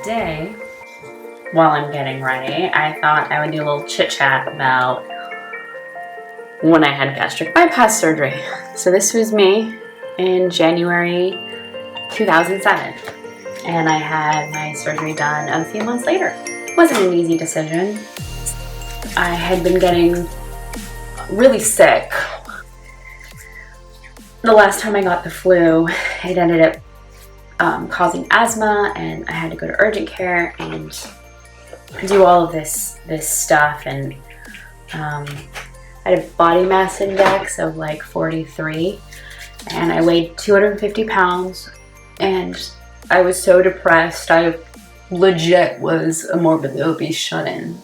today, while I'm getting ready, I thought I would do a little chit chat about when I had gastric bypass surgery. So this was me in January 2007, and I had my surgery done a few months later. It wasn't an easy decision. I had been getting really sick. The last time I got the flu, it ended up causing asthma, and I had to go to urgent care and do all of this stuff, and I had a body mass index of like 43, and I weighed 250 pounds, and I was so depressed. I legit was a morbidly obese shut-in.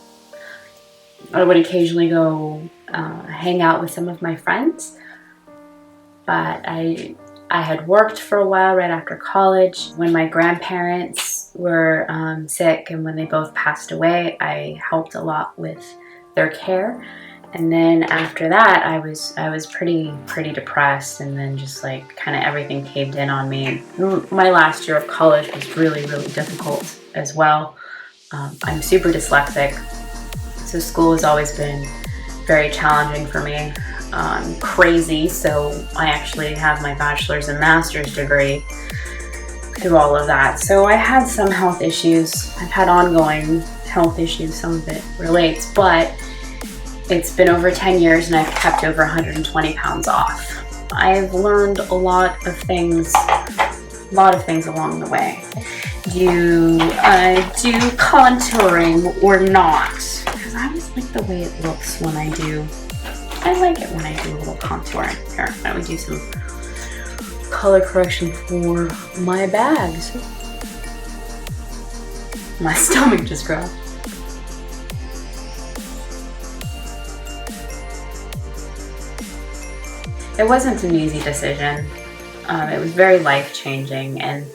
I would occasionally go hang out with some of my friends, but I had worked for a while right after college. When my grandparents were sick and when they both passed away, I helped a lot with their care. And then after that, I was pretty depressed, and then just like kind of everything caved in on me. My last year of college was really difficult as well. I'm super dyslexic, so school has always been very challenging for me. I'm crazy, so I actually have my bachelor's and master's degree through all of that. So I had some health issues. I've had ongoing health issues. Some of it relates, but it's been over 10 years and I've kept over 120 pounds off. I've learned a lot of things along the way. Do I do contouring or not? Because I always like the way it looks when I do. I like it when I do a little contouring. Here, I would do some color correction for my bags. My stomach just growled. It wasn't an easy decision. It was very life-changing, and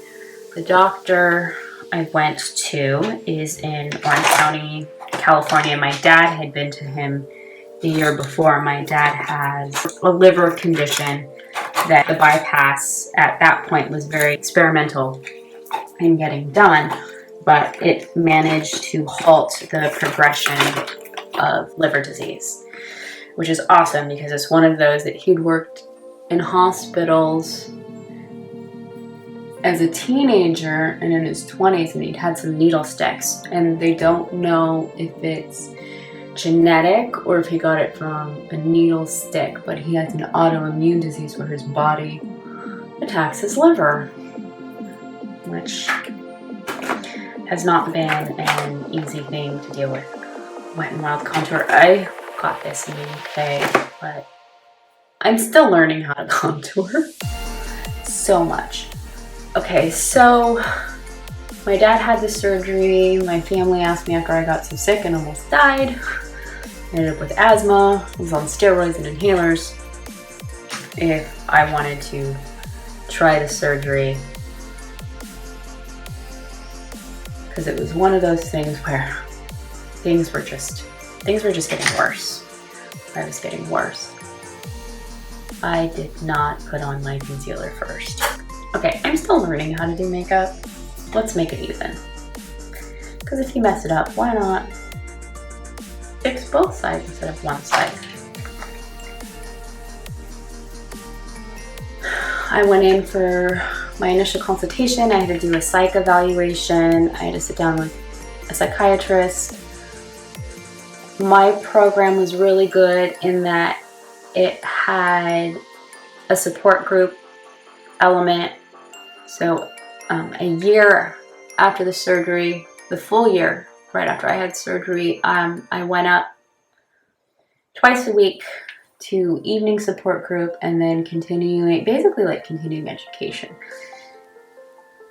the doctor I went to is in Orange County, California. My dad had been to him the year before. My dad has a liver condition that the bypass at that point was very experimental in getting done, but it managed to halt the progression of liver disease, which is awesome because it's one of those that he'd worked in hospitals as a teenager and in his 20s, and he'd had some needle sticks, and they don't know if it's genetic or if he got it from a needle stick, but he has an autoimmune disease where his body attacks his liver, which has not been an easy thing to deal with. Wet and Wild contour. I got this in the UK, but I'm still learning how to contour so much. Okay, so my dad had the surgery. My family asked me after I got so sick and almost died. Ended up with asthma, was on steroids and inhalers, if I wanted to try the surgery, because it was one of those things where things were just getting worse. I was getting worse. I did not put on my concealer first. Okay, I'm still learning how to do makeup. Let's make it even. Because if you mess it up, why not fix both sides instead of one side? I went in for my initial consultation. I had to do a psych evaluation. I had to sit down with a psychiatrist. My program was really good in that it had a support group element. So a year after the surgery, the full year right after I had surgery, I went up twice a week to evening support group and then continuing education.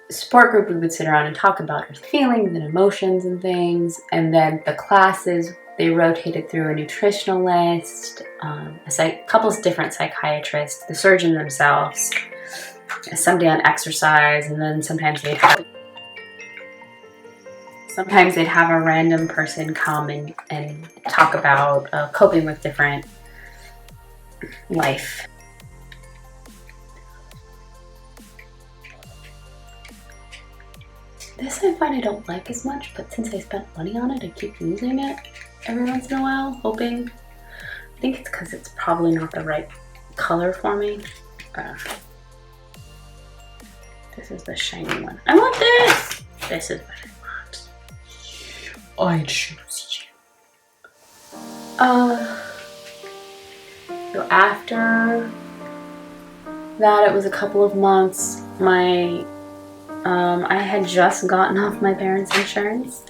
Support group, we would sit around and talk about our feelings and emotions and things, and then the classes, they rotated through a nutritionalist, a couple of different psychiatrists, the surgeon themselves, someday on exercise, and then sometimes they'd have a random person come and talk about coping with different life. This I find I don't like as much, but since I spent money on it, I keep using it every once in a while, hoping. I think it's because it's probably not the right color for me. This is the shiny one. I want this! This is what I want. I choose you. So after that, it was a couple of months. I had just gotten off my parents' insurance,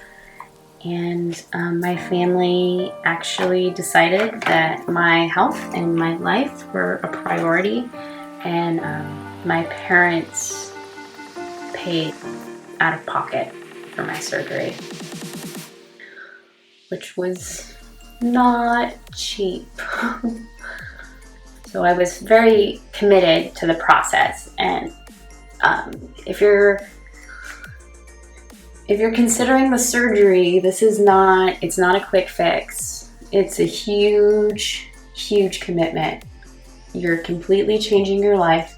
and my family actually decided that my health and my life were a priority, and my parents paid out of pocket for my surgery, which was not cheap. So I was very committed to the process, and if you're considering the surgery, it's not a quick fix. It's a huge, huge commitment. You're completely changing your life.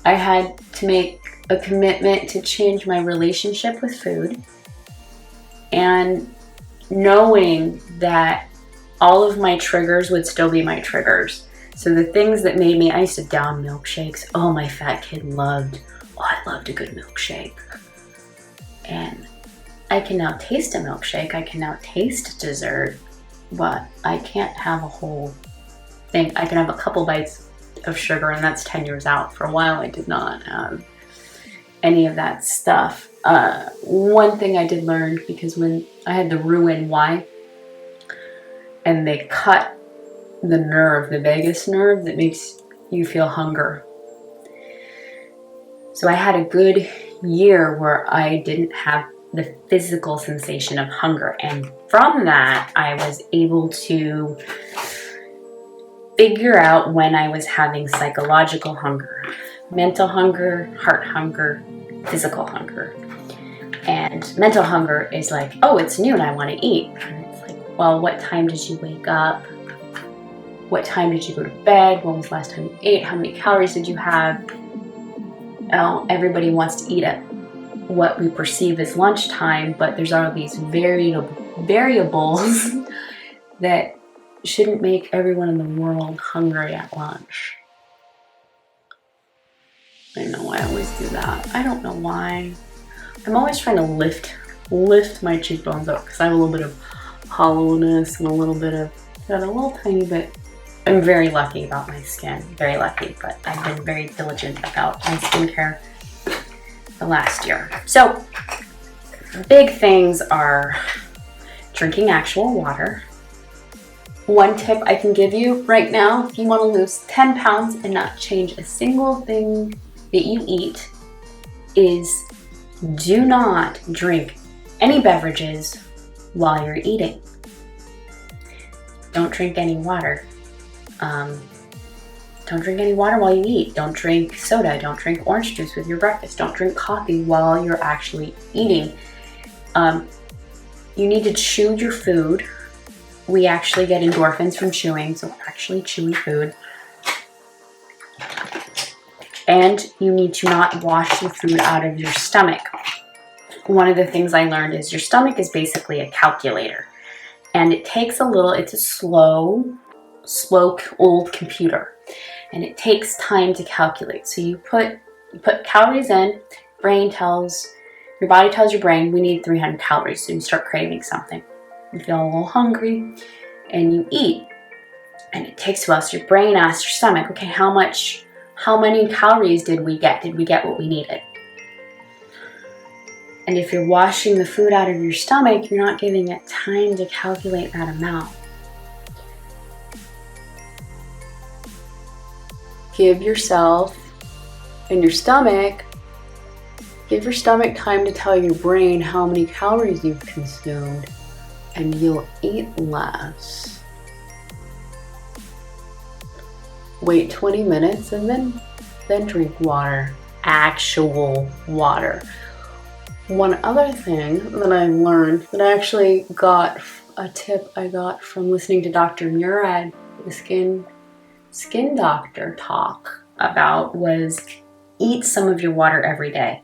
I had to make a commitment to change my relationship with food, and knowing that all of my triggers would still be my triggers. So the things that made me, I used to down milkshakes. Oh, my fat kid loved, I loved a good milkshake. And I can now taste a milkshake. I can now taste dessert, but I can't have a whole thing. I can have a couple bites of sugar, and that's 10 years out. For a while, I did not have any of that stuff. One thing I did learn, because when I had the RNY, and they cut the nerve, the vagus nerve that makes you feel hunger. So I had a good year where I didn't have the physical sensation of hunger. And from that, I was able to figure out when I was having psychological hunger, mental hunger, heart hunger, physical hunger. And mental hunger is like, oh, it's noon, I want to eat. And it's like, well, what time did you wake up? What time did you go to bed? When was the last time you ate? How many calories did you have? Oh, everybody wants to eat at what we perceive as lunchtime, but there's all these variables that shouldn't make everyone in the world hungry at lunch. I know I always do that. I don't know why. I'm always trying to lift my cheekbones up because I have a little bit of hollowness and a little tiny bit. I'm very lucky about my skin, very lucky, but I've been very diligent about my skincare the last year. So, big things are drinking actual water. One tip I can give you right now, if you want to lose 10 pounds and not change a single thing that you eat, is do not drink any beverages while you're eating. Don't drink any water. Don't drink any water while you eat. Don't drink soda. Don't drink orange juice with your breakfast. Don't drink coffee while you're actually eating. You need to chew your food. We actually get endorphins from chewing, so actually chewing food. And you need to not wash the food out of your stomach. One of the things I learned is your stomach is basically a calculator. And it takes it's a slow old computer. And it takes time to calculate. So you put calories in, your body tells your brain, we need 300 calories. So you start craving something. You feel a little hungry and you eat. And it takes a while. So your brain asks your stomach, okay, how many calories did we get? Did we get what we needed? And if you're washing the food out of your stomach, you're not giving it time to calculate that amount. Give yourself and your stomach time to tell your brain how many calories you've consumed, and you'll eat less. Wait 20 minutes and then drink water, actual water. One other thing that I learned, that I actually got a tip I got from listening to Dr. Murad, the skin doctor, talk about, was eat some of your water every day.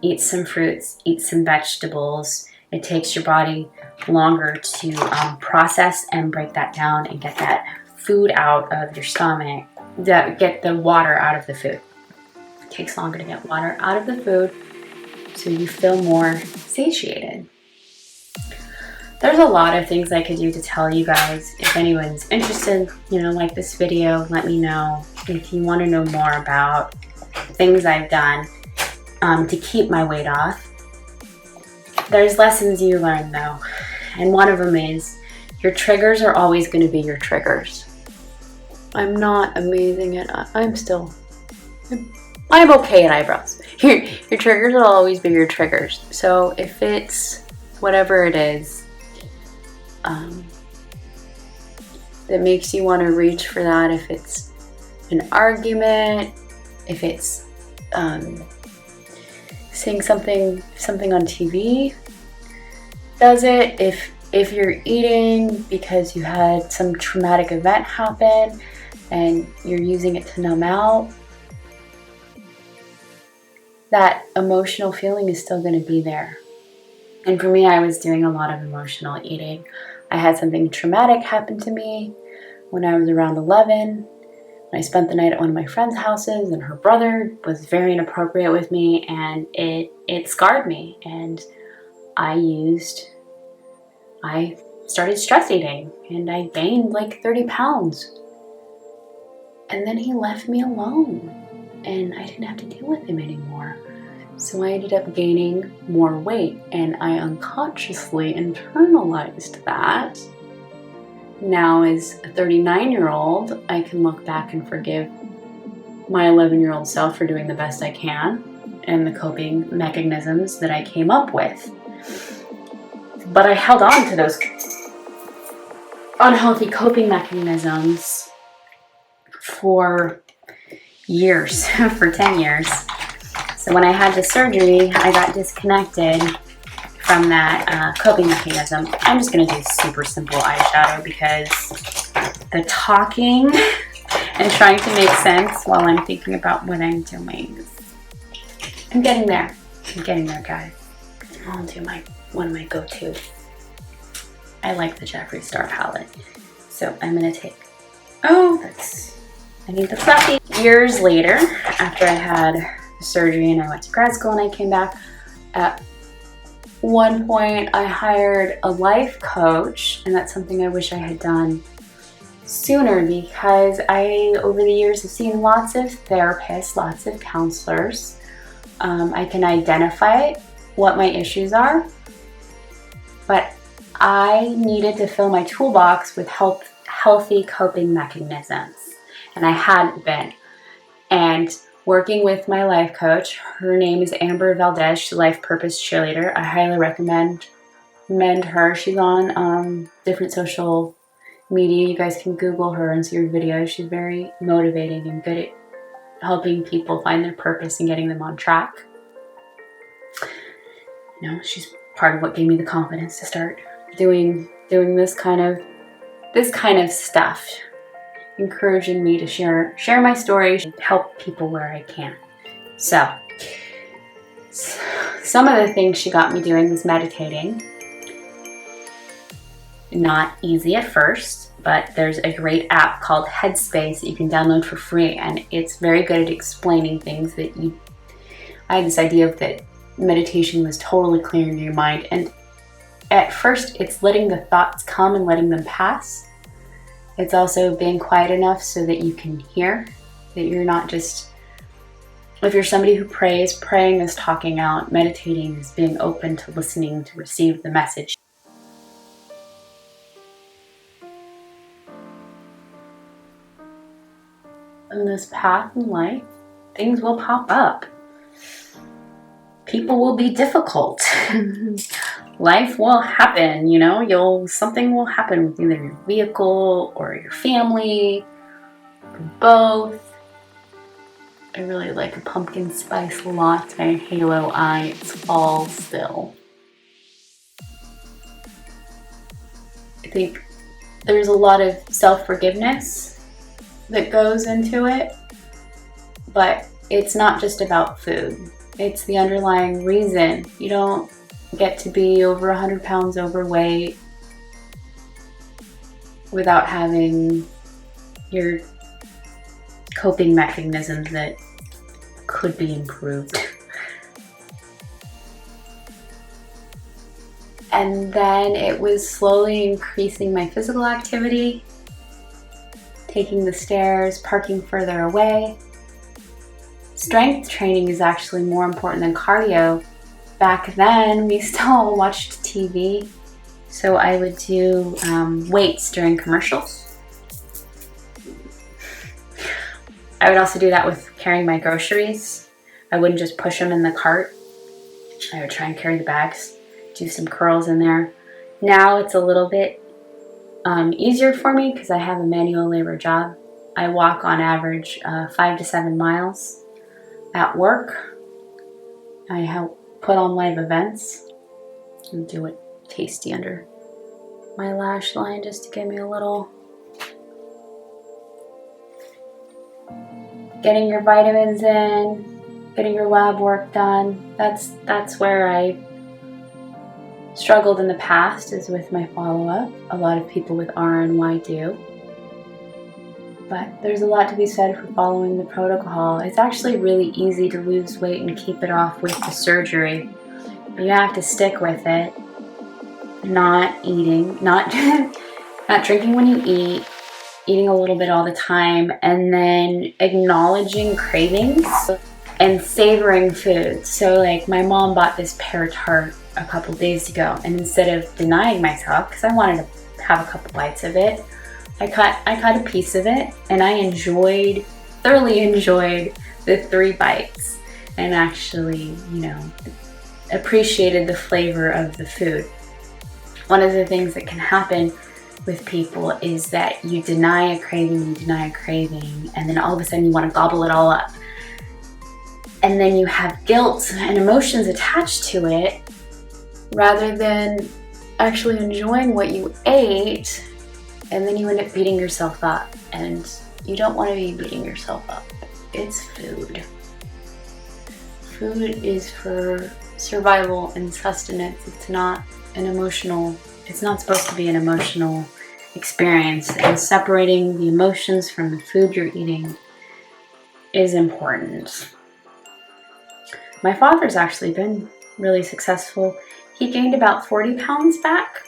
eat some fruits, eat some vegetables. It takes your body longer to process and break that down and get that food out of your stomach, get the water out of the food. It takes longer to get water out of the food so you feel more satiated. There's a lot of things I could do to tell you guys. If anyone's interested, like this video, let me know. If you want to know more about things I've done to keep my weight off. There's lessons you learn though, and one of them is your triggers are always going to be your triggers. I'm not amazing at, I'm okay at eyebrows. Your triggers will always be your triggers. So if it's whatever it is that makes you want to reach for that, if it's an argument, if it's seeing something on TV does it, if you're eating because you had some traumatic event happen and you're using it to numb out, that emotional feeling is still going to be there. And for me, I was doing a lot of emotional eating. I had something traumatic happen to me when I was around 11. I spent the night at one of my friend's houses, and her brother was very inappropriate with me, and it scarred me. And I started stress eating, and I gained like 30 pounds. And then he left me alone, and I didn't have to deal with him anymore. So I ended up gaining more weight, and I unconsciously internalized that. Now, as a 39-year-old, I can look back and forgive my 11-year-old self for doing the best I can and the coping mechanisms that I came up with. But I held on to those unhealthy coping mechanisms for years, for 10 years. So when I had the surgery, I got disconnected from that coping mechanism. I'm just going to do super simple eyeshadow because the talking and trying to make sense while I'm thinking about what I'm doing, I'm getting there. I'm getting there, guys. I'll do one of my go-to. I like the Jeffree Star palette. So I'm going to take, I need the fluffy. Years later, after I had surgery and I went to grad school and I came back, at one point I hired a life coach, and that's something I wish I had done sooner because I, over the years, have seen lots of therapists, lots of counselors. I can identify what my issues are, but I needed to fill my toolbox with healthy coping mechanisms, and I hadn't been. And working with my life coach, her name is Amber Valdez, she's a life purpose cheerleader. I highly recommend her. She's on different social media. You guys can Google her and see her videos. She's very motivating and good at helping people find their purpose and getting them on track. She's part of what gave me the confidence to start doing this kind of stuff, encouraging me to share my story, help people where I can. So some of the things she got me doing was meditating. Not easy at first, but there's a great app called Headspace that you can download for free, and it's very good at explaining things that I had this idea of that meditation was totally clearing your mind, and at first it's letting the thoughts come and letting them pass. It's also being quiet enough so that you can hear, that you're not just, if you're somebody who prays, praying is talking out, meditating is being open to listening to receive the message. In this path in life, things will pop up. People will be difficult. Life will happen, something will happen with either your vehicle or your family, or both. I really like a pumpkin spice latte, halo eye, it's fall still. I think there's a lot of self-forgiveness that goes into it, but it's not just about food. It's the underlying reason. You don't get to be over 100 pounds overweight without having your coping mechanisms that could be improved. And then it was slowly increasing my physical activity, taking the stairs, parking further away. Strength training is actually more important than cardio. Back then, we still watched TV, so I would do weights during commercials. I would also do that with carrying my groceries. I wouldn't just push them in the cart. I would try and carry the bags, do some curls in there. Now it's a little bit easier for me because I have a manual labor job. I walk on average 5 to 7 miles at work. I help put on live events and do it tasty under my lash line just to give me a little. Getting your vitamins in, getting your lab work done. That's where I struggled in the past, is with my follow-up. A lot of people with RNY do. But there's a lot to be said for following the protocol. It's actually really easy to lose weight and keep it off with the surgery. But you have to stick with it. Not eating, not drinking when you eat, eating a little bit all the time, and then acknowledging cravings and savoring food. So like my mom bought this pear tart a couple days ago, and instead of denying myself, because I wanted to have a couple bites of it, I cut a piece of it, and I thoroughly enjoyed the 3 bites, and actually, appreciated the flavor of the food. One of the things that can happen with people is that you deny a craving, and then all of a sudden you want to gobble it all up. And then you have guilt and emotions attached to it, rather than actually enjoying what you ate, and then you end up beating yourself up. And you don't want to be beating yourself up. It's food. Food is for survival and sustenance. It's not supposed to be an emotional experience, and separating the emotions from the food you're eating is important. My father's actually been really successful. He gained about 40 pounds back,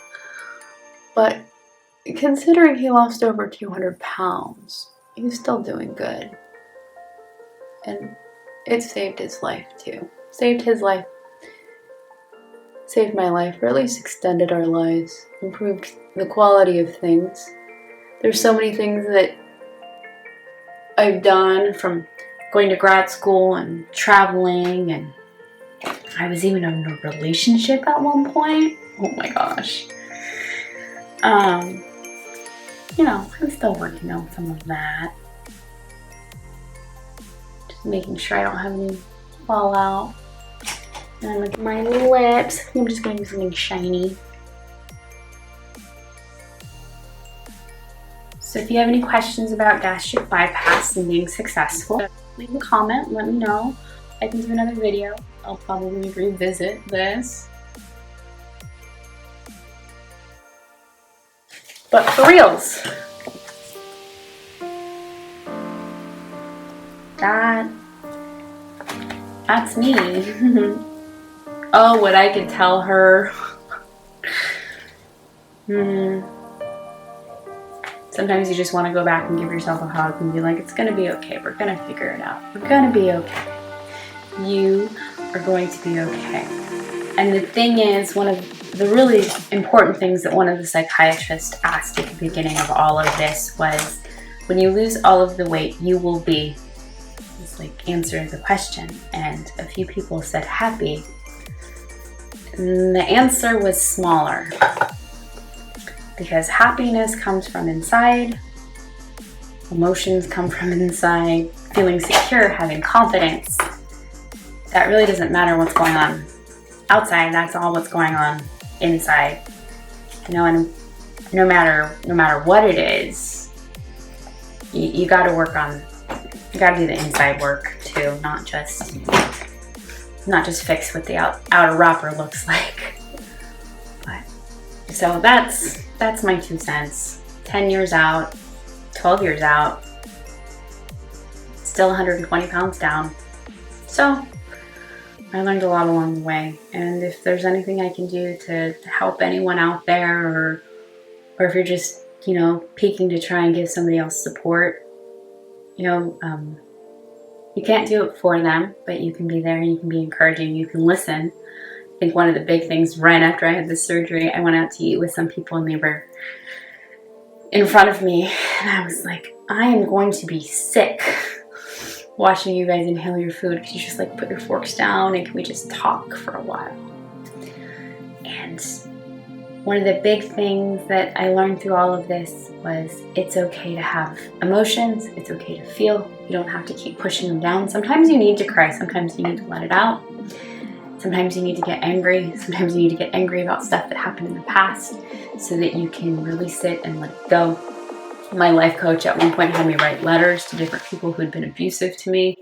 but considering he lost over 200 pounds, he's still doing good. And it saved his life too. Saved his life. Saved my life, or at least extended our lives. Improved the quality of things. There's so many things that I've done, from going to grad school and traveling, and I was even in a relationship at one point. Oh my gosh. I'm still working on some of that. Just making sure I don't have any fallout. And look at my lips. I think I'm just going to do something shiny. So if you have any questions about gastric bypass and being successful, leave a comment, let me know. I can do another video. I'll probably revisit this. But for reals, that's me. Oh, what I could tell her. Sometimes you just want to go back and give yourself a hug and be like, it's going to be okay. We're going to figure it out. We're going to be okay. You are going to be okay. And the thing is, one of the really important things that one of the psychiatrists asked at the beginning of all of this was, when you lose all of the weight, you will be, it's like answering the question. And a few people said happy. And the answer was smaller. Because happiness comes from inside, emotions come from inside, feeling secure, having confidence. That really doesn't matter what's going on outside, that's all what's going on inside. And no matter what it is, you gotta work on, you gotta do the inside work too, not just not just fix what the outer wrapper looks like. But, so that's my 2 cents. 10 years out, 12 years out, still 120 pounds down. So I learned a lot along the way, and if there's anything I can do to help anyone out there, or if you're just, you know, peeking to try and give somebody else support, you know, you can't do it for them, but you can be there and you can be encouraging, you can listen. I think one of the big things right after I had this surgery, I went out to eat with some people and they were in front of me, and I was like, I am going to be sick watching you guys inhale your food. Could you just like put your forks down and can we just talk for a while? And one of the big things that I learned through all of this was it's okay to have emotions. It's okay to feel. You don't have to keep pushing them down. Sometimes you need to cry. Sometimes you need to let it out. Sometimes you need to get angry. Sometimes you need to get angry about stuff that happened in the past so that you can release it and let it go. My life coach at one point had me write letters to different people who had been abusive to me,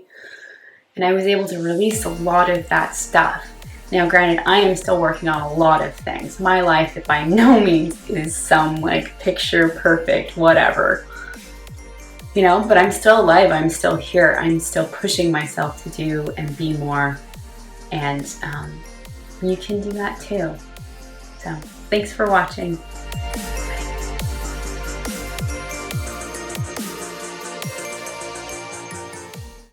and I was able to release a lot of that stuff. Now, granted, I am still working on a lot of things. My life, by no means, is some like picture perfect whatever, you know, but I'm still alive. I'm still here. I'm still pushing myself to do and be more, and you can do that too. So thanks for watching.